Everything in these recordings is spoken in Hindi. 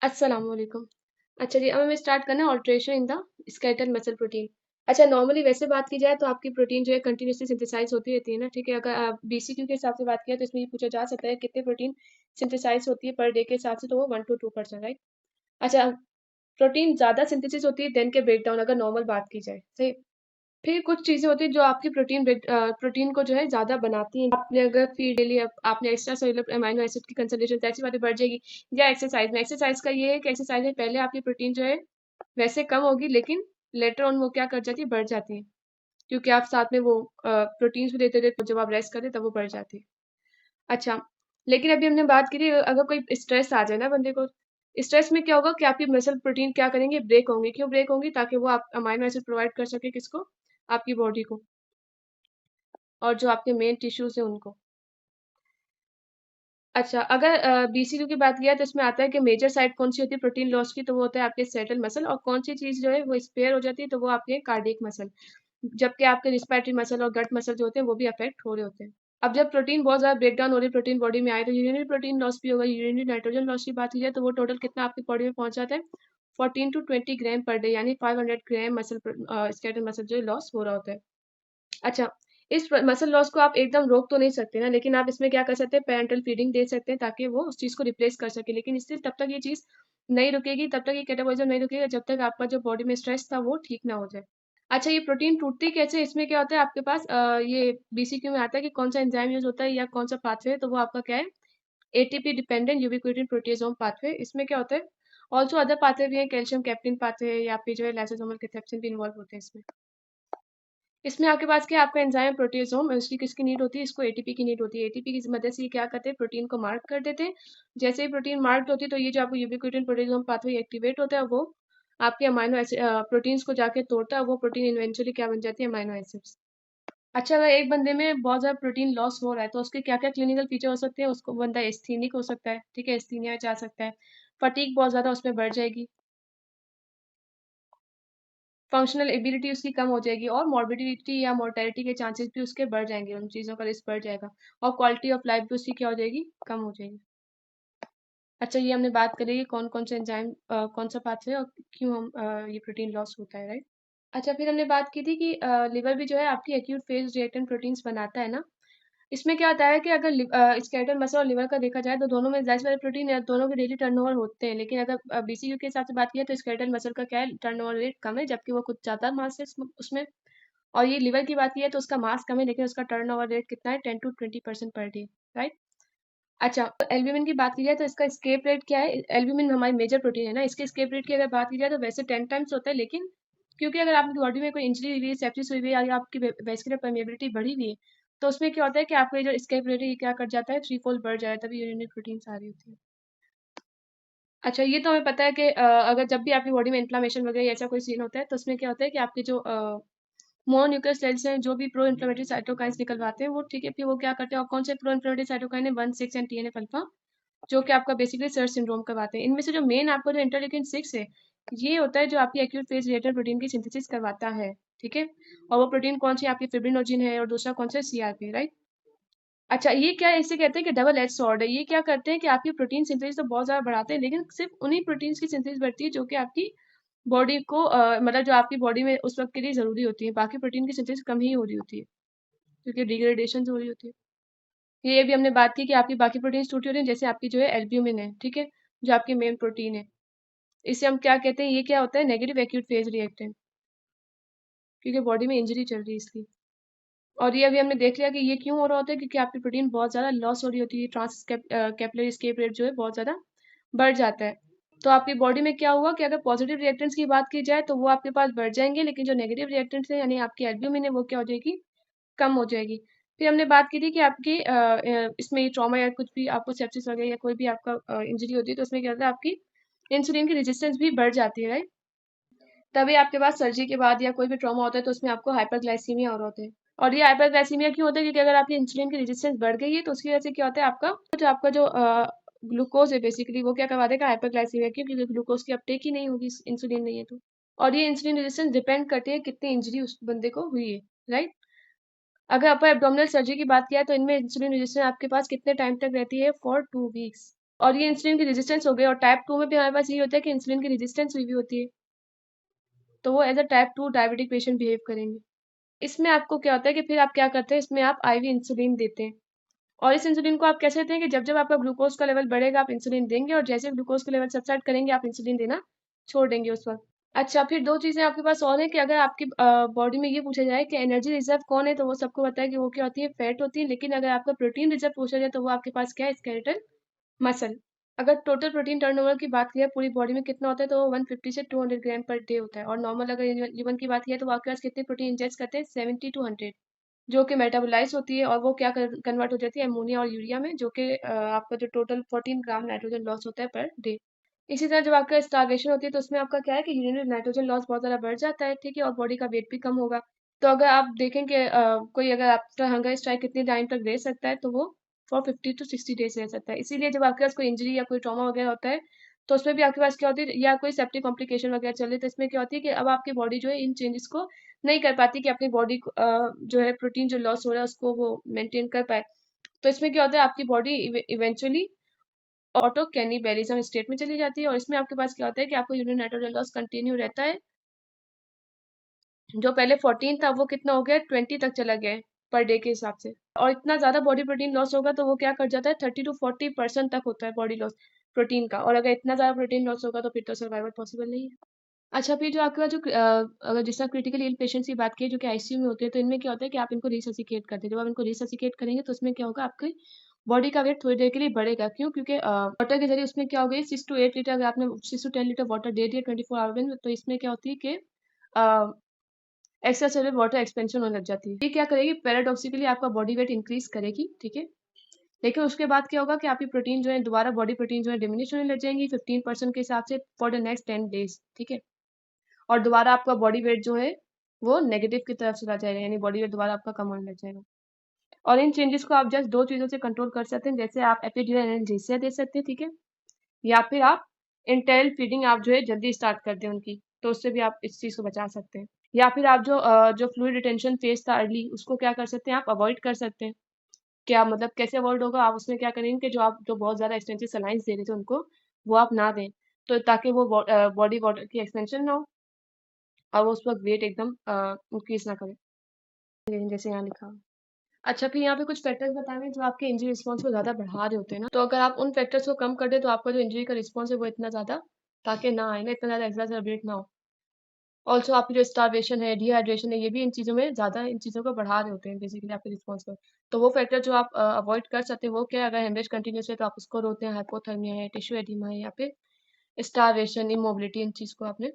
अस्सलाम वालेकुम। अच्छा जी, अब हमें स्टार्ट करना है alteration in the skeletal muscle protein. अच्छा, नॉर्मली वैसे बात की जाए तो आपकी प्रोटीन जो है कंटिन्यूअसली सिंथेसाइज होती रहती है ना, ठीक है। अगर आप बीसीक्यू के हिसाब से बात किया तो इसमें ये पूछा जा सकता है कितने प्रोटीन सिंथेसाइज होती है पर डे के हिसाब से, तो वो 1 to 2%, राइट। अच्छा, प्रोटीन ज़्यादा सिंथेसिस होती है देन के ब्रेक डाउन, अगर नॉर्मल बात की जाए, सही। फिर कुछ चीज़ें होती हैं जो आपकी प्रोटीन को जो है ज़्यादा बनाती हैं। आपने अगर फीड ले लिया, आपने एक्स्ट्रा सेलुलर अमीनो एसिड की कंसंट्रेशन ऐसी बातें बढ़ जाएगी। या एक्सरसाइज का ये है कि एक्सरसाइज में पहले आपकी प्रोटीन जो है वैसे कम होगी, लेकिन लेटर ऑन वो क्या कर जाती है, बढ़ जाती है। क्योंकि आप साथ में वो प्रोटीन्स भी देते थे, जब आप रेस्ट करते तब वो बढ़ जाती है। अच्छा, लेकिन अभी हमने बात की थी अगर कोई स्ट्रेस आ जाए ना बंदे को, स्ट्रेस में क्या होगा कि आपकी मसल प्रोटीन क्या करेंगे, ब्रेक होंगी। क्यों ब्रेक होंगी? ताकि वो आप अमाइनो एसिड प्रोवाइड कर सके किसको, आपकी बॉडी को, और जो आपके मेन टिश्यूज हैं उनको। अच्छा, अगर बीसीक्यू की बात किया तो इसमें आता है कि मेजर साइट कौन सी होती है प्रोटीन लॉस की, तो वो होता है आपके सेटल मसल। और कौन सी चीज जो है वो स्पेयर हो जाती है, तो वो आपके कार्डियक मसल। जबकि आपके रिस्पिरेटरी मसल और गट मसल जो होते हैं वो भी अफेक्ट हो रहे होते हैं। अब जब प्रोटीन बहुत ज्यादा ब्रेक डाउन हो रही है, प्रोटीन बॉडी में आए, तो यूरिनरी प्रोटीन लॉस भी होगा। यूरिनरी नाइट्रोजन लॉस की बात की जाए तो वो टोटल कितना आपकी बॉडी में पहुंच जाता है, 14 to 20 ग्राम पर डे, यानी 500 ग्राम मसल, स्केलेटल मसल जो लॉस हो रहा होता है। अच्छा, इस मसल लॉस को आप एकदम रोक तो नहीं सकते ना, लेकिन आप इसमें क्या कर सकते हैं, पेरेंटल फीडिंग दे सकते हैं ताकि वो उस चीज़ को रिप्लेस कर सके। लेकिन इससे तब तक ये चीज़ नहीं रुकेगी, तब तक ये कैटाबॉलिज्म नहीं रुकेगा जब तक आपका जो बॉडी में स्ट्रेस था वो ठीक ना हो जाए। अच्छा, ये प्रोटीन टूटती कैसे, इसमें क्या होता है आपके पास, ये बीसीक्यू में आता है कि कौन सा एंजाइम यूज होता है या कौन सा पाथवे है, तो वो आपका क्या है, एटीपी डिपेंडेंट यूबिक्विटिन प्रोटियोसोम पाथवे। इसमें क्या होता है, ऑल्सो अदर पाथवे भी है, कैल्शियम कैप्टिन पाथवे या फिर जो है लाइसोसोमल कैथेप्सिन भी इन्वॉल्व होते हैं इसमें। इसमें आपके पास क्या, आपका एंजाइम प्रोटियोसोम, उसकी किसकी नीड होती है, इसको एटीपी की नीड होती है। एटीपी की मदद से ये क्या करते हैं, प्रोटीन को मार्क कर देते हैं। जैसे ही प्रोटीन मार्क्ड होती है तो ये जो आपको यूबिक्विटिन प्रोटियोसोम पाथवे एक्टिवेट होता है, वो आपके अमाइनो एसिड प्रोटीन्स को जाके तोड़ता है। वो प्रोटीन इवेंचुअली क्या बन जाती है, अमाइनो एसिड्स। अच्छा, अगर एक बंदे में बहुत ज्यादा प्रोटीन लॉस हो रहा है तो उसके क्या क्या क्लिनिकल फीचर हो सकते हैं, उसको बंदा एस्थेनिक हो सकता है, ठीक है, एस्थीनिया में जा सकता है। फटीक बहुत ज्यादा उसमें बढ़ जाएगी, फंक्शनल एबिलिटी उसकी कम हो जाएगी, और मॉर्बिडिटी या मोर्टेलिटी के चांसेस भी उसके बढ़ जाएंगे, उन चीज़ों का रिस्क बढ़ जाएगा। और क्वालिटी ऑफ लाइफ भी उसकी क्या हो जाएगी, कम हो जाएगी। अच्छा, ये हमने बात करी कि कौन कौन से एंजाइम, कौन सा पाथवे और क्यों हम ये प्रोटीन लॉस होता है, राइट। अच्छा, फिर हमने बात की थी कि लिवर भी जो है आपकी एक्यूट फेज रिएक्टेंट प्रोटीन्स बनाता है ना। इसमें क्या होता है कि अगर स्केलेटल मसल और लिवर का देखा जाए तो दोनों में जाहिर सी बात है प्रोटीन है, दोनों के डेली टर्नओवर होते हैं। लेकिन अगर बीसीयू के हिसाब से बात की तो स्केलेटल मसल का क्या है, टर्नओवर रेट कम है, जबकि वो कुछ ज़्यादा मास है उसमें। और ये लिवर की बात की है तो उसका मास कम है, लेकिन उसका टर्नओवर रेट कितना है, 10 to 20% पर डे, राइट। अच्छा, एल्ब्यूमिन की बात की जाए तो इसका स्केप रेट क्या है, एल्ब्यूमिन हमारी मेजर प्रोटीन है ना, इसके स्केप रेट की अगर बात की जाए तो वैसे 10 टाइम्स होता है। लेकिन क्योंकि अगर आपकी बॉडी में कोई इंजरी हुई है, सेप्सिस हुई है, या आपकी वेस्कुलर परमेबिलिटी बढ़ी हुई है, तो उसमें क्या होता है कि आपका ये जो स्केप रेट है ये क्या कर जाता है, 3 फोल्ड बढ़ जाता है, तभी यूरिनरी प्रोटीन आ रही होती है। अच्छा, ये तो हमें पता है कि अगर जब भी आपकी बॉडी में इन्फ्लामेशन वगैरह ऐसा कोई सीन होता है तो उसमें क्या होता है कि आपके जो मोनोन्यूक्लियर सेल्स हैं, जो भी प्रो इन्फ्लेमेटरी साइटोकाइंस निकलवाते हैं वो, ठीक है, फिर वो क्या करते हैं, और कौन से प्रो इन्फ्लेमेटरी साइटोकाइन है, 1, 6 एंड TNF अल्फा, जो कि आपका बेसिकली सर्च सिंड्रोम करवाते हैं। इनमें से जो मेन आपको जो इंटरलेकिन 6 है, ये होता है जो आपकी एक्यूट फेज रिएक्टर प्रोटीन की सिंथेसिस करवाता है, ठीक है। और वो प्रोटीन कौन सी, आपकी फिब्रिनोजिन है, और दूसरा कौन सा, CRP, राइट। अच्छा, ये क्या है, इसे कहते हैं कि डबल एज सॉर्ड है। ये क्या करते हैं कि आपकी प्रोटीन सिंथेसिस तो बहुत ज्यादा बढ़ाते हैं, लेकिन सिर्फ उन्हीं प्रोटीन्स की सिंथेसिस बढ़ती है जो कि आपकी बॉडी को मतलब जो आपकी बॉडी में उस वक्त के लिए जरूरी होती है। बाकी प्रोटीन की सिंथेसिस कम ही हो रही होती है, क्योंकि डिग्रेडेशन हो रही होती है। ये भी हमने बात की कि आपकी बाकी प्रोटीन टूटी हो रही है, जैसे आपकी जो है एल्ब्यूमिन है, ठीक है, जो आपकी मेन प्रोटीन है। इसे हम क्या कहते हैं, ये क्या होता है, नेगेटिव एक्यूट फेज रिएक्टेंट, क्योंकि बॉडी में इंजरी चल रही है इसलिए। और ये अभी हमने देख लिया कि ये क्यों हो रहा होता है, क्योंकि आपकी प्रोटीन बहुत ज्यादा लॉस हो रही होती है, ट्रांस कैपिलरी एस्केप रेट जो है बहुत ज्यादा बढ़ जाता है। तो आपकी बॉडी में क्या हुआ कि अगर पॉजिटिव रिएक्टेंट्स की बात की जाए तो वो आपके पास बढ़ जाएंगे, लेकिन जो नेगेटिव रिएक्टेंट्स है, यानी आपकी एल्ब्यूमिन है, वो क्या हो जाएगी, कम हो जाएगी। फिर हमने बात की थी कि आपकी इसमें ट्रॉमा या कुछ भी आपको सेप्सिस वगैरह या कोई भी आपका इंजरी होती है तो उसमें क्या होता है, आपकी इंसुलिन की रेजिस्टेंस भी बढ़ जाती है, राइट। तभी आपके पास सर्जरी के बाद या कोई भी ट्रॉमा होता है तो उसमें आपको हाइपरग्लाइसीमिया और होते हैं। और ये हाइपरग्लाइसीमिया क्यों होता है, क्योंकि अगर आपकी इंसुलिन की रेजिस्टेंस बढ़ गई है तो उसकी वजह से क्या होता है, आपका जो ग्लूकोज है बेसिकली वो क्या करवा देगा, हाइपरग्लाइसीमिया, क्योंकि ग्लूकोज की अपटेक ही नहीं होगी, इंसुलिन नहीं है तो। और ये इंसुलिन रेजिस्टेंस डिपेंड करती है कितनी इंजरी उस बंदे को हुई है, राइट। अगर अपर एब्डोमिनल सर्जरी की बात किया तो इनमें इंसुलिन रेजिस्टेंस आपके पास कितने टाइम तक रहती है, फॉर 2 वीक्स। और ये इंसुलिन की रेजिस्टेंस हो गई। और टाइप 2 में भी हमारे पास ये होता है कि इंसुलिन की रेजिस्टेंस हुई भी होती है, तो वो as a type 2 diabetic patient behave करेंगे। इसमें आपको क्या होता है कि फिर आप क्या करते हैं, इसमें आप आईवी इंसुलिन देते हैं। और इस इंसुलिन को आप कैसे देते हैं कि जब जब आपका ग्लूकोज का लेवल बढ़ेगा आप इंसुलिन देंगे, और जैसे ग्लूकोज का लेवल सबसाइड करेंगे आप इंसुलिन देना छोड़ देंगे उस वक्त। अच्छा, फिर दो चीजें आपके पास और हैं कि अगर आपकी बॉडी में ये पूछा जाए कि एनर्जी रिजर्व कौन है, तो वो सबको पता है कि वो क्या होती है, फैट होती है। लेकिन अगर आपका प्रोटीन रिजर्व पूछा जाए तो वो आपके पास क्या है, स्केलेटल मसल। अगर टोटल प्रोटीन टर्नओवर की बात करें पूरी बॉडी में कितना होता है, तो वो 150 से 200 ग्राम पर डे होता है। और नॉर्मल अगर ह्यूमन की बात करें तो वो आपके पास कितने प्रोटीन इंजेस्ट करते हैं, 70 टू 100, जो कि मेटाबोलाइज होती है और वो क्या कन्वर्ट हो जाती है अमोनिया और यूरिया में, जो कि आपका जो टोटल 14 ग्राम नाइट्रोजन लॉस होता है पर डे। इसी तरह जब आपका स्टार्वेशन होती है तो उसमें आपका क्या है कि यूरिनरी नाइट्रोजन लॉस बहुत ज़्यादा बढ़ जाता है, ठीक है, और बॉडी का वेट भी कम होगा। तो अगर आप देखें कि कोई अगर आफ्टर हंगर स्ट्राइक कितने टाइम तक रह सकता है, तो वो फॉर 50 टू 60 डेज रह सकता है। इसीलिए जब आपके पास कोई इंजरी या कोई ट्रॉमा वगैरह होता है, तो उसमें भी आपके पास क्या होती है, या कोई सेप्टिक कॉम्प्लिकेशन वगैरह चल रही है, तो इसमें क्या होती है कि अब आपकी बॉडी जो है इन चेंजेस को नहीं कर पाती कि अपनी बॉडी को जो है प्रोटीन जो लॉस हो रहा है उसको वो मेंटेन कर पाए। तो इसमें क्या होता है, आपकी बॉडी इवेंचुअली ऑटो कैनिबेलिज्म स्टेट में चली जाती है। और इसमें आपके पास क्या होता है कि आपको यूरिन नाइट्रोजन लॉस कंटिन्यू रहता है। जो पहले 14 था वो कितना हो गया, 20 तक चला गया है पर डे के हिसाब से। और इतना ज्यादा बॉडी प्रोटीन लॉस होगा तो वो क्या कर जाता है, 30 to 40% तक होता है बॉडी लॉस प्रोटीन का। और अगर इतना ज्यादा प्रोटीन लॉस होगा तो फिर तो सर्वाइवल पॉसिबल नहीं है। अच्छा, फिर जो आपके पास जो अगर जिस तरह क्रिटिकल इल पेशेंट्स की बात की जो कि आईसीयू में होते हैं, तो इनमें क्या होता है कि आप इनको रिससिकेट करते हैं। जब आप इनको रिससिकेट करेंगे तो उसमें क्या होगा, आपके बॉडी का वेट थोड़ी देर के लिए बढ़ेगा। क्यों? क्योंकि वाटर के जरिए उसमें क्या हो गई, 6 to 8 लीटर, अगर आपने 6 to 10 लीटर वाटर दे दिया 24 आवर में, तो इसमें क्या होती है कि एक्स्ट्रा सेलुलर वाटर एक्सपेंशन होने लग जाती है। ये क्या करेगी, पैराडॉक्सिकली आपका बॉडी वेट इंक्रीज करेगी, ठीक है। लेकिन उसके बाद क्या होगा कि आपकी प्रोटीन जो है दोबारा बॉडी प्रोटीन जो है डिमिनिश होने लग जाएंगी 15% के हिसाब से फॉर द नेक्स्ट 10 डेज, ठीक है। और दोबारा आपका बॉडी वेट जो है वो नेगेटिव की तरफ चला जाएगा, यानी बॉडी वेट दोबारा आपका कम होने लग जाएगा। और इन चेंजेस को आप जस्ट दो चीजों से कंट्रोल कर सकते हैं, जैसे आप एपिड्यूरल एनाल्जेसिया दे सकते हैं, ठीक है, या फिर आप इंटेल फीडिंग आप जो है जल्दी स्टार्ट कर दें उनकी, तो उससे भी आप इस चीज को बचा सकते हैं। या फिर आप जो फ्लूइड रिटेंशन फेज था अर्ली, उसको क्या कर सकते हैं, आप अवॉइड कर सकते हैं। क्या मतलब कैसे अवॉइड होगा, आप उसमें क्या करेंगे कि जो आप जो बहुत ज्यादा एक्सटेंसिव सलाइंस दे रहे थे उनको, वो आप ना दें, तो ताकि वो बॉडी वाटर की एक्सपेंशन ना हो और वो उस वक्त वेट एकदम इंक्रीज ना करे, जैसे यहाँ लिखा हो। अच्छा, फिर यहाँ पे कुछ फैक्टर्स बताए जो आपके इंजरी रिस्पॉन्स को ज़्यादा बढ़ा रहे होते हैं ना, तो अगर आप उन फैक्टर्स को कम कर दें तो आपका जो इंजरी का रिस्पॉन्स है वो इतना ज़्यादा ताकि ना आए ना, इतना ज़्यादा एक्सैजरबेट ना हो। ऑल्सो आपकी जो स्टारवेशन है, डिहाइड्रेशन है, ये भी इन चीज़ों में ज़्यादा इन चीज़ों को बढ़ा रहे होते हैं बेसिकली आपके रिस्पॉन्स को। तो वो फैक्टर जो आप अवॉइड कर सकते हैं वो क्या है, अगर हेमरेज कंटिन्यूस है तो आप उसको रोकते हैं, हाइपोथर्मिया है, टिश्यू एडिमा है, या फिर स्टारवेशन, इमोबिलिटी, इन चीज़ को आपने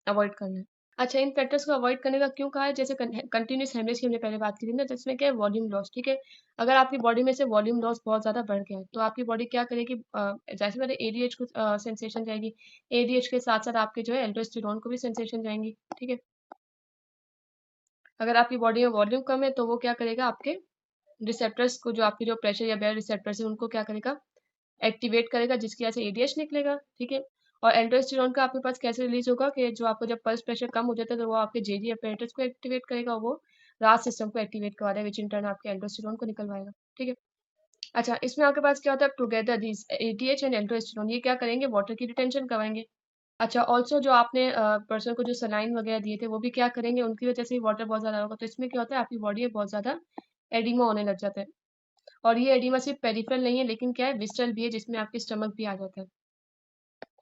अवॉइड करना है। अच्छा, इन फैक्टर्स को अवॉइड करने का क्यों कहा है, जैसे कंटिन्यूस हेमरेज की हमने पहले बात की थी ना, जिसमें क्या है वॉल्यूम लॉस, ठीक है। अगर आपकी बॉडी में से वॉल्यूम लॉस बहुत ज़्यादा बढ़ गया है तो आपकी बॉडी क्या करेगी, जैसे मैंने एडीएच को सेंसेशन जाएगी, एडीएच के साथ साथ आपके जो है एल्डोस्टेरोन को भी सेंसेशन जाएंगी, ठीक है। अगर आपकी बॉडी में वॉल्यूम कम है तो वो क्या करेगा, आपके रिसेप्टर्स को, जो आपके जो प्रेशर या बेयर रिसेप्टर्स है उनको क्या करेगा, एक्टिवेट करेगा, जिसकी वजह से एडीएच निकलेगा, ठीक है। और एल्डोस्टेरोन का आपके पास कैसे रिलीज होगा कि जो आपको जब पल्स प्रेशर कम हो जाता है तो वो आपके जेजी अपैरेटस को एक्टिवेट करेगा, वो राज सिस्टम को एक्टिवेट करवा देगा, विच इन टर्न आपके एल्डोस्टेरोन को निकलवाएगा, ठीक है। अच्छा, इसमें आपके पास क्या होता है, together these ADH and aldosterone ये क्या करेंगे, वाटर की रिटेंशन करवाएंगे। अच्छा, ऑल्सो जो आपने पर्सन को जो सलाइन वगैरह दिए थे वो भी क्या करेंगे, उनकी वजह से भी वाटर बहुत ज़्यादा होगा, तो इसमें क्या होता है, आपकी बॉडी में बहुत ज़्यादा एडिमा होने लग जाता है। और ये एडिमा सिर्फ पेरिफेरल नहीं है, लेकिन क्या है, विस्टल भी है, जिसमें आपके स्टमक भी आ जाता है।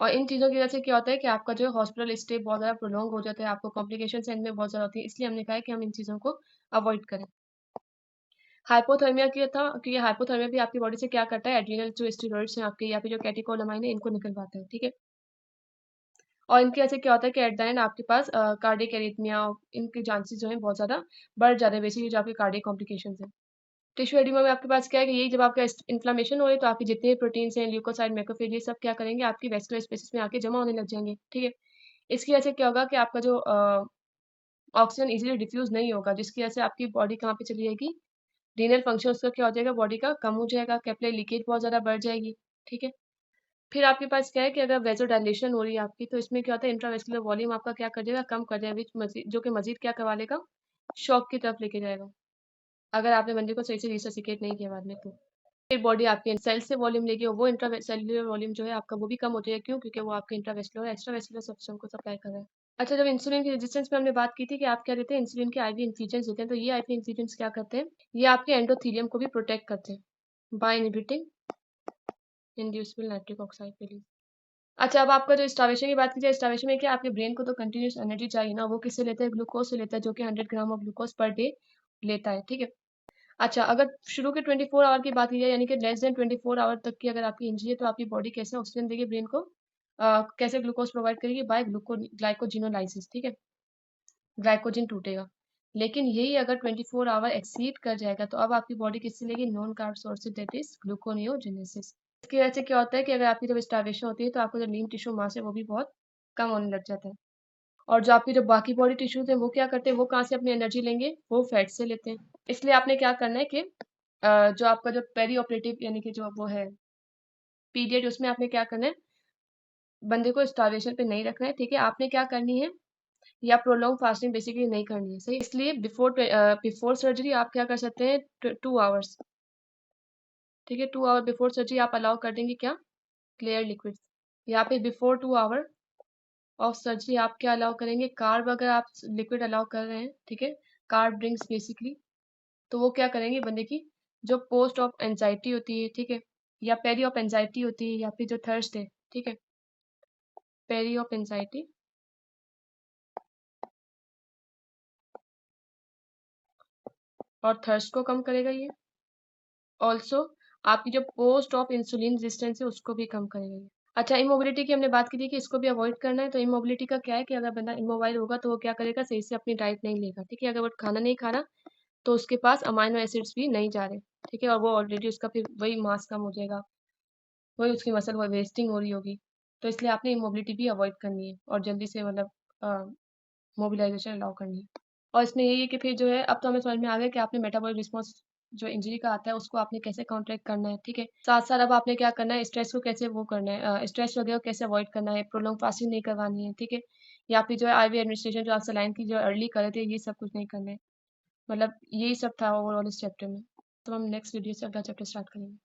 और इन चीज़ों की वजह से क्या होता है कि आपका जो है हॉस्पिटल स्टे बहुत ज़्यादा प्रोलॉन्ग हो जाता है, आपको कॉम्प्लिकेशन एंड में बहुत ज़्यादा होती है, इसलिए हमने कहा है कि हम इन चीज़ों को अवॉइड करें। हाइपोथर्मिया क्या था, क्योंकि हाइपोथर्मिया भी आपकी बॉडी से क्या करता है, एड्रिनल जो स्टेरॉइड्स हैं आपके या फिर जो कैटेकोलामाइन है इनको निकलवाता है, ठीक है। और इनके ऐसे क्या होता है कि एट द एंड आपके पास कार्डियक एरिथमिया, इनके चांसेस जो है बहुत ज़्यादा बढ़ जाते हैं, बेसिकली जो आपके कार्डियक कॉम्प्लिकेशंस हैं। टिश्यू एडिमा में आपके पास क्या है कि यही जब आपका इन्फ्लेमेशन हो रही है तो आपके जितने प्रोटीन्स हैं, ल्यूकोसाइड, मैक्रोफेज, ये सब क्या करेंगे, आपकी वेस्कुलर स्पेसिस में आके जमा होने लग जाएंगे, ठीक है। इसकी वजह से क्या होगा कि आपका जो ऑक्सीजन इजीली डिफ्यूज नहीं होगा, जिसकी वजह से आपकी बॉडी कहाँ पे चली जाएगी, रीनल फंक्शन उसका क्या हो जाएगा, बॉडी का कम हो जाएगा, कैपिलरी लीकेज बहुत ज़्यादा बढ़ जाएगी, ठीक है। फिर आपके पास क्या है कि अगर वेजो डायलेशन हो रही है आपकी, तो इसमें क्या होता है, इंट्रावेस्कुलर वॉल्यूम आपका क्या कर देगा, कम कर देगा, विच मजीद जो कि मजीद क्या करवा लेगा, शॉक की तरफ लेके जाएगा, अगर आपने बंदे को सही से रिससिकेट नहीं किया बाद में तो। फिर बॉडी आपके सेल से वॉल्यूम लेगी और वो इंट्रासेल्युलर वॉल्यूम जो है आपका वो भी कम हो जाएगा। क्यों? क्योंकि वो आपके इंट्रावेस्कुलर और एक्स्ट्रावेस्कुलर सिस्टम को सप्लाई कर रहा है। अच्छा, जब इंसुलिन की रेजिस्टेंस पे हमने बात की थी कि आप क्या देते हैं, इंसुलिन के आईवी इन्फ्यूजन्स देते हैं, तो ये आईवी इन्फ्यूजन्स क्या करते हैं, ये आपके एंडोथेलियम को भी प्रोटेक्ट करते हैं by inhibiting inducible nitric oxide release. अच्छा, अब आपका जो स्टार्वेशन की बात की जाए, स्टार्वेशन में क्या आपके ब्रेन को तो कंटिन्यूस एनर्जी चाहिए ना, वो किससे लेता है, ग्लूकोज से लेता है, जो कि 100 gram of glucose per day लेता है। ठीक है। अच्छा, अगर शुरू के 24 आवर की बात की जाए, यानी कि लेस देन 24 आवर तक की अगर आपकी इंजरी है, तो आपकी बॉडी कैसे ऑक्सीजन देगी ब्रेन को, कैसे ग्लूकोज प्रोवाइड करेगी, बाय ग्लाइकोजिनोलाइसिस। ठीक है, ग्लाइकोजन टूटेगा। लेकिन यही अगर 24 आवर एक्सीड कर जाएगा, तो अब आपकी बॉडी किससे लेगी, non carb source, that is gluconeogenesis. इसकी वजह से क्या होता है कि अगर आपकी जब स्टार्वेशन होती है, तो आपको जो लीन टिश्यू मास है वो भी बहुत कम होने लग जाता है। और जो आपकी जो बाकी बॉडी टिश्यूज है वो क्या करते हैं, वो कहाँ से अपनी एनर्जी लेंगे, वो फैट से लेते हैं। इसलिए आपने क्या करना है कि जो आपका जो पेरी ऑपरेटिव यानी कि जो वो है पीरियड, उसमें आपने क्या करना है, बंदे को स्टार्वेशन पे नहीं रखना है। ठीक है, आपने क्या करनी है, या प्रोलॉन्ग फास्टिंग बेसिकली नहीं करनी है। सही, इसलिए बिफोर सर्जरी आप क्या कर सकते हैं, 2 आवर्स। ठीक है, 2 आवर बिफोर सर्जरी आप अलाउ कर देंगे क्या, क्लियर लिक्विड। यहाँ पे बिफोर 2 आवर ऑफ सर्जरी आप क्या अलाउ करेंगे, कार्ब अगर आप लिक्विड अलाउ कर रहे हैं, ठीक है, कार्ब ड्रिंक्स बेसिकली, तो वो क्या करेंगे, बंदे की जो पोस्ट ऑफ एंजाइटी होती है, ठीक है, या पेरी ऑफ एंजाइटी होती है, या फिर जो थर्स्ट है, ठीक है, पेरी ऑफ एंजाइटी और थर्स्ट को कम करेगा ये। ऑल्सो आपकी जो पोस्ट ऑफ इंसुलिन रेजिस्टेंस है उसको भी कम करेगा ये। अच्छा, इमोबिलिटी की हमने बात की थी कि इसको भी अवॉइड करना है। तो इमोबिलिटी का क्या है कि अगर बंदा इमोबाइल होगा तो वो क्या करेगा, सही से अपनी डाइट नहीं लेगा। ठीक है, अगर वो खाना नहीं खा रहा तो उसके पास अमाइनो एसिड्स भी नहीं जा रहे। ठीक है, और वो ऑलरेडी उसका फिर वही मास कम हो जाएगा, वही उसकी मसल वो वेस्टिंग हो रही होगी। तो इसलिए आपने इमोबिलिटी भी अवॉइड करनी है और जल्दी से मतलब मोबिलाइजेशन अलाउ करनी है। और इसमें यही है कि फिर जो है, अब तो हमें समझ में आ गया कि आपने मेटाबॉलिक रिस्पॉन्स जो इंजरी का आता है उसको आपने कैसे काउंटरैक्ट करना है। ठीक है, साथ साथ अब आपने क्या करना है, स्ट्रेस को कैसे वो करना है, स्ट्रेस वगैरह को कैसे अवॉइड करना है, प्रोलॉन्ग फास्टिंग नहीं करवानी है। ठीक है, या फिर जो है आईवी एडमिनिस्ट्रेशन जो आप सलाइन की जो अर्ली कर रहे थे, ये सब कुछ नहीं करना है। मतलब यही सब था ओवरऑल इस चैप्टर में। तो हम नेक्स्ट वीडियो से अगला चैप्टर स्टार्ट करेंगे।